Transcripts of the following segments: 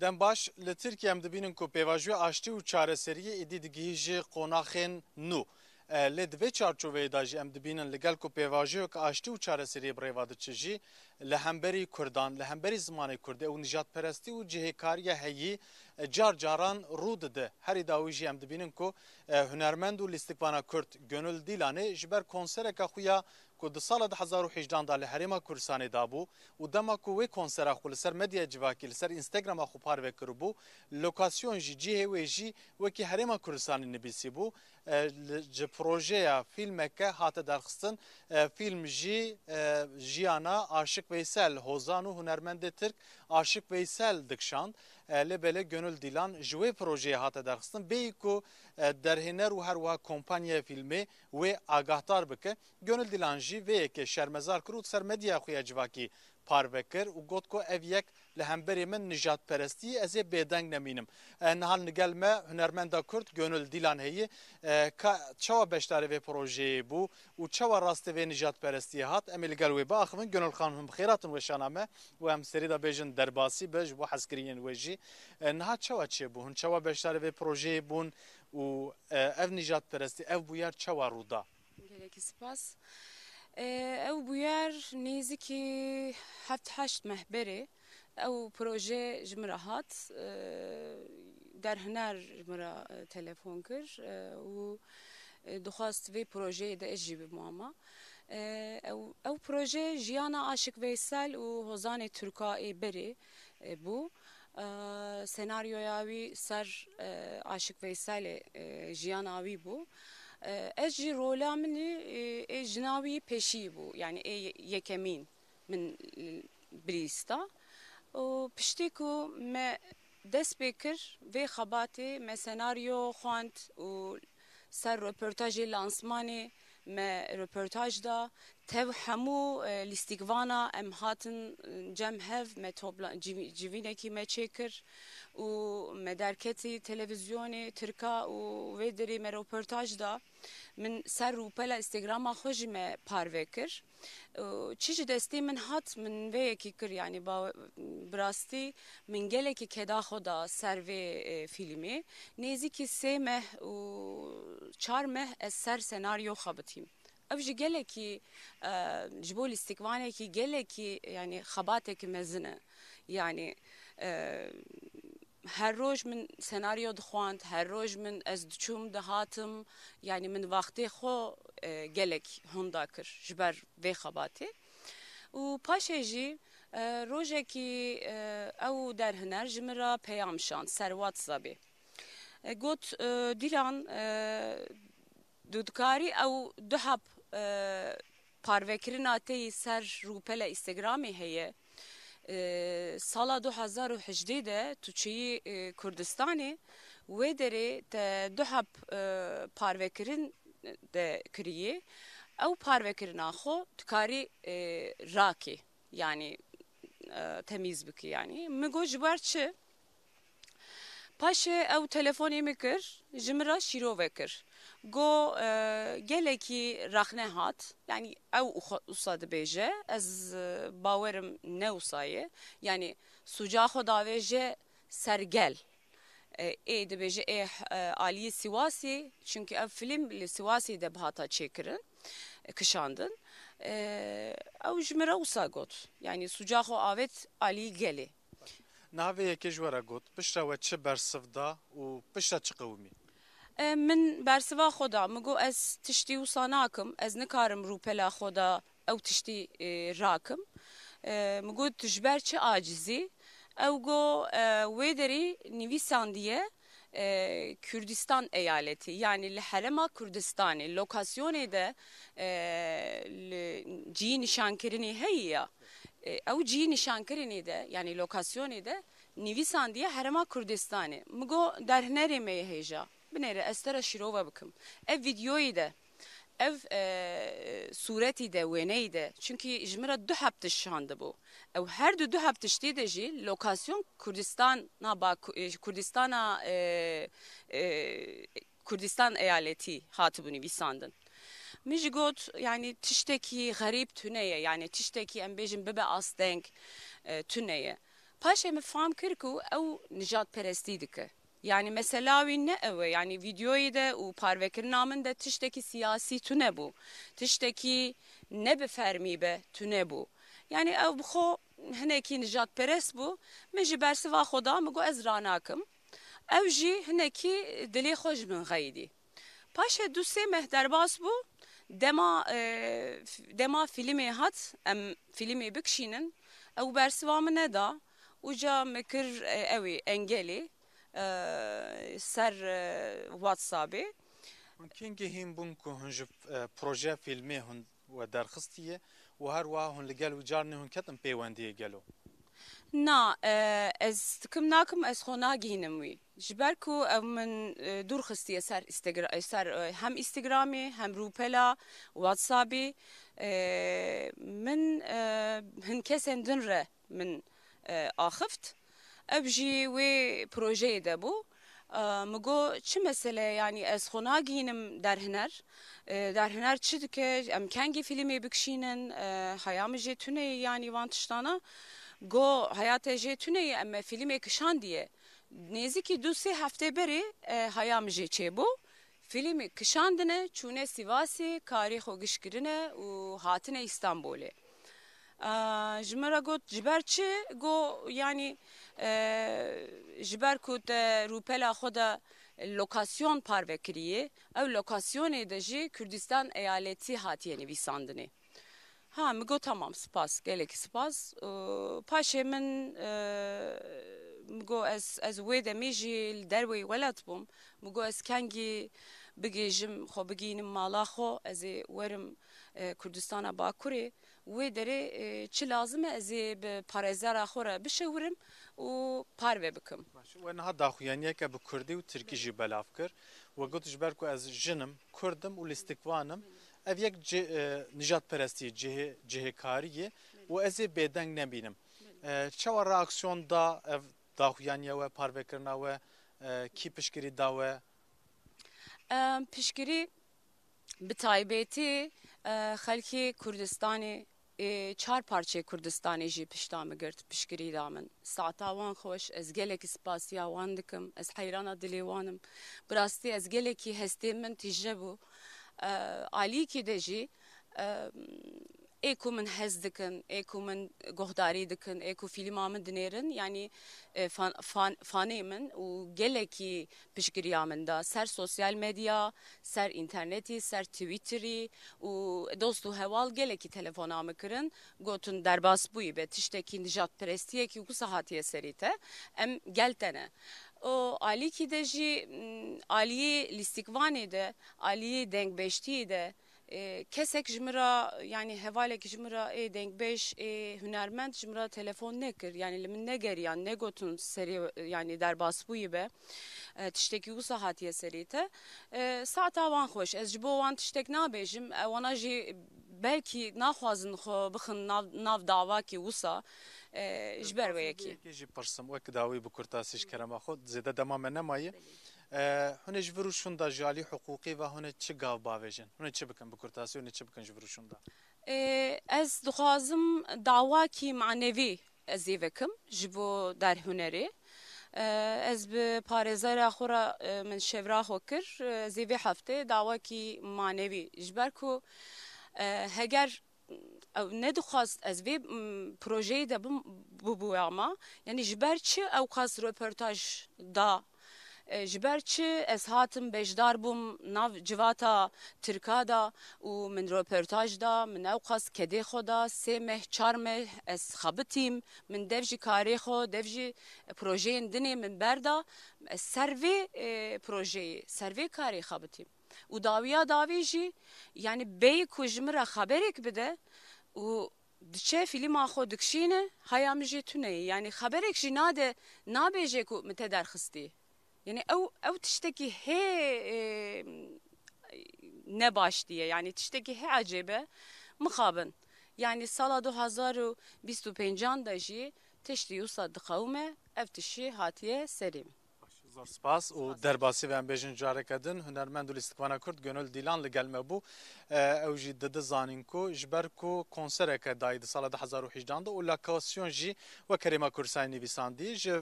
Dem baş li Tirkiye em dibînin ku pêvajoya aştî û çareseriyê êdî digihî ji qonaxên nû. Lê divê çarçoveyê de jî em dibînin li gel ku pêvajiyek aştî û çareseriyê bi rêva diçe jî li hemberî Kurdan, li hemberî zimanê Kurdî û nijadperestî û cihêkariya heyî car caran rû dide. Herî dawî jî em dibînin ku hunermend û lîstikvana Kurd Gönül Dîlanê ji ber konsereka xwe ya ku di sala 2018 da li Herêma Kurdistanê dabû û dema ku wê konsera xwe li ser medya civakî li ser Instagrama xwe parve kiribû, lokasyon jî cihê wê jî wekî Herêma Kurdistanê nivîsîbû. Ji projeya filmeke hate derxistin, film jî jiyana Aşık Veysel hozan û hunermendê Tirk Aşık Veysel dikşand. Lêbelê Gönül Dîlan ji wê projeyê hate derxistin bêyî ku derhêner û her wiha kompanyaya filmê wê agahdar bike. Gönül Dîlan jî vê yekê şermezar kir û ser medyaya xwe ya civakî parve kir û got ku ev yek li hemberê min nijadperestiyê ez ê bêdeng nemînim. Nihal nigel me hunermenda Kurd Gönül Dîlan heye çawa beşdarê vê projeyê bû û çawa rastî vê nijadperestiyê hat em ê li gel wê biaxivin. Gönül xan hûn bixêratin weşana me û em serî de bêjin derbasî be ji bo hezkiriyên wê jî. Niha çawa çêbû hûn çawa beşdarê vê projeyê bûn û ev nijadperestî ev bûyer çawa rû da? Gelekî spas. Ew bûyer nêzîkî heft heşt mehberê ew proje ji min re hat derhiner ji min re telefon kir û dixwast vê projeyê de ez jî bimama. Ew proje jiyana Aşık Veysel û hozanê Türka Êberê bû. Senaryoya wî ser Aşık Veyselê jiyana wî bû. Ez jî rola minî ê jina wî pêşî bû, yani ê yekemîn min birîsta. û piştî ku me dest pê kir vê xebatê me senaryo xwand û ser röportajê lansmanê me röportaj da tev hemû lîstikvana em hatin cem hev me civînekî me çêkir û me derketî televizyonê Tirka û vê derê me röportaj da min ser rûpela Instagrama xwe jî me parve kir. Çi ji destê min hat min vê yekî kir, yani bi rastî min gelekî keda xwe da ser vê filmê. Nêzîkî sê meh û çar meh ez ser senaryo xebitîm. Ev jî gelekî ji bo lîstikvanekî gelekî yani xebatekî mezin e. Yani her roj min senaryo dixwand, her roj min ez diçûm dihatim, yani min vaxtê xwe gelek hunda kir ji ber vê xebatê. û paşê jî rojekî ew derhiner ji min re peyam şand ser WhatsAppê. Got Dîlan tu dikarî ew dihep parvekirina te yê ser rûpela Instagramê heye. Sala 2018 de tu çiyî Kurdistanê wê derê te dihep parvekirin de kiriye. Ew parvekirina xwe dikarî rakê, yani temîz bikî yani. Min got ji ber çi? Paşê ew telefonê min kir, ji min re şîrove kir. Go gelekî rexne hat, yani ew wisa dibêje, ez bawerim ne wisa ye. Yani suca xwe davêje sergel. Ê dibêje ê aliyê Sîwasê, çünkü ev film li Sîwasê de hata çêkirin, kişandin. Ew ji min re wisa got. Yani suca xwe avet alî gelê. Navê yekê ji were got pişta we çi bersiv da û pişta çi qewimî? Min bersiva xwe da min got ez tiştî wisa nakim, ez nikarim rûpela xwe da ew tiştî rakim. Min got ji ber çi acizî? Ew got wê derê nivîsandiye Kürdistan eyaleti, yani li Herêma Kurdistanê lokasyonê de ciyî nîşankirinê heye ya. Ew ciyî nîşankirinê de yani lokasyonê de nivîsandiye Herêma Kurdistanê. Min got derhinerê me ye hêja. Binêre ez te re şîrove bikim. Ev videoyê de, ev suretî de, wêneyî de. Çünkü ji min re du hep tişandibû. Ew her du hep tiştî de jî lokasyon Kurdistan eyaletî hatibû nivîsandin. Min jî got yani tiştekî xerîb tune ye, yani tiştekî em bêjin bibe asteng tune ye. paşa me fam kir ku ew nijat perestî dike. Yani mesela wî ne ew yani videoyê de û parvekirina min de tiştekî siyasî tune bû. Tiştekî nebifermî be tune bû. Yani ew bi xwe hinekî nijat perest bû. Min ji ber siva xwe da min got ez ranakim. Ew jî hinekî dilê xwe ji min xeyidî. Paşa du sê meh derbas bû. Dema filmê hat em filmê bikişînin ew bersiva min neda uca me kir ew ê engelê ser WhatsAppê Kengê hîn bûn ku hûn ji proje filmê hûn we derxistiye û her wiha hûn li gel wî carnê hûn ketin pêwendiyê gelo. Na ez dikim nakim ez xwe nagihînim wî ji ber ku ew min dûr xistiye ser hem Instagramê hem Rûpela WhatsAppê min hin kesên din re min axift ev jî wê projeyê de bû min got çi mesele yani ez xwe nagihînim derhiner derhiner çi dike em kengî filmê bikişînin heya min jê tune yani van tiştana go hayata jê tuneyê em filmê kişandiye nêzîkî du sê heftê berê heya min jê çêbû filmê kişandine çûne Sivasê karî xwe giştkirine û hatine İstanbolê ji me re got ji ber çi go yani ji ber ku te rûpela xwe de lokasyon parve kiriye ew lokasyonê de jî Kürdistan eyaletî hatiye nivîsandinê. Ha mi got tamam spas gelekî spas paşê min mi got ez wê demê jî li derwê welat bûm mi got ez kengî bigêjim xwe bigînim mala xwe ez ê werim Kurdistana Bakurê wê derê çi lazim e ez ê bi parêzera xwe re bişewirim û parve bikim. We niha daxuyaniyeke bi Kurdî û Tirkî jî belav kir. We got ji ber ku ez jinim, Kurdim û lîstikvanim. Ev yek nijatperestî cihêkariyê û ez ê bêdeng nebînim. Çawa reaksiyon da ev daxuyaniya we parvekirina we kî piştgirî da we? Piştgirî bi taybetî xelkê Kurdistanê çar parçeyê Kurdistanê jî pişta me girt piştgirî da min. Saeta wan xweş ez gelekî spasiya wan dikim ez heyrana dilê wan im. Bi rastî ez gelekî hestê min tîje bû. Alîkî de jî ê ku min hez dikin, ê ku min guhdarî dikin, ê ku fîlma min dinêrin yani fanê min û gelekî piştgiriya min da ser sosyal medya, ser internetî, ser Twitterî û dost û heval gelekî telefona min kirin gotin derbas bûyî be tiştekî nijatperestiyekî wisa hatiye serî te em gel tene. O alîkî de jî aliyê lîstikvanê de aliyê dengbêştiyê de kesek ji me re yani hevalek ji me re ê dengbêj ê hunermend ji me re telefon nekir yani li min negeriyan negotin serî yani derbas bûyî be tiştekî wisa hatiye serî te saeta wan xweş ez ji bo wan tiştek nabêjim wana jî belkî naxwazin xwe bixin nav davakê wisa ji ber wê yekî. Jî pirsim wek dawî bi kurtasî ji kerema xwe zêde dema me nemayê. Hûn ji vir û şûn da ji alî hiqûqî ve hûn çi gav bavêjin? Hûn çi bikin bi kurtasî hûn çi bikin ji vir û şûn da? Ez dixwazim dawakî manevî ez ê vekim ji bo derhunerê. Ez bi parêzera xwe re min şevra xwe kir ez ê vê heftê dawakî manevî ji ber ku heger nedixwast ez vê projeyê de bibûyama yani ji ber çi ew qas röportaj da ji ber çi ez hatim bejdar bûm nav civata Tirka da û min röportaj da min ew qas kedê xwe da sê meh çar meh ez xebitîm min dev jî karê xwe dev jî projeyên dinê min berda ez ser vê projeyê ser vê karê xebitîm û dawiya davî jî yani bêyî ku ji min re xeberek bide û diçe fîlma xwe dikişîne heya min jê tune yani xeberek jî nade nabêje ku min te derxistî yani ew tiştekî hê ne baş diye yani tiştekî hê ecêbe mixabin yani sala 2025 da jî tiştî wisa dixewime ev tişî hatiye serî min. زۆر سپاس و دەرباسی و ئەمبێژن جارێکەدن هونەرمەند و لیستکوانە کورد گەنۆل دیلان لەگەل me bû ew jî didizanîn ku ji ber ku konsereke dayê di sala 2018 de û lokasyon jî wek Kerêma Kursayê nivîsandî ji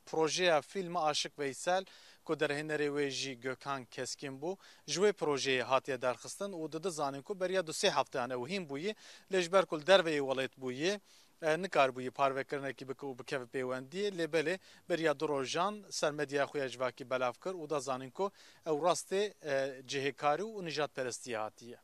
projeya fîlma Aşık Veysel ku derhênerê wê jî Gökhan Keskin bû ji wê projeyê hatiye derxistin û didizanîn ku beriya du sê hefteyan ew hîn bûyî lê ji ber ku li derveyê welêt bûyî nikarbûyî parvekirinekî bike û bikeve pêwendiyê lê belê beriya du rojan ser medyaya xwe ya ji vakî belav kir û da zanîn ku ew rastê cihêkarî û nijadperestiyê hatiye.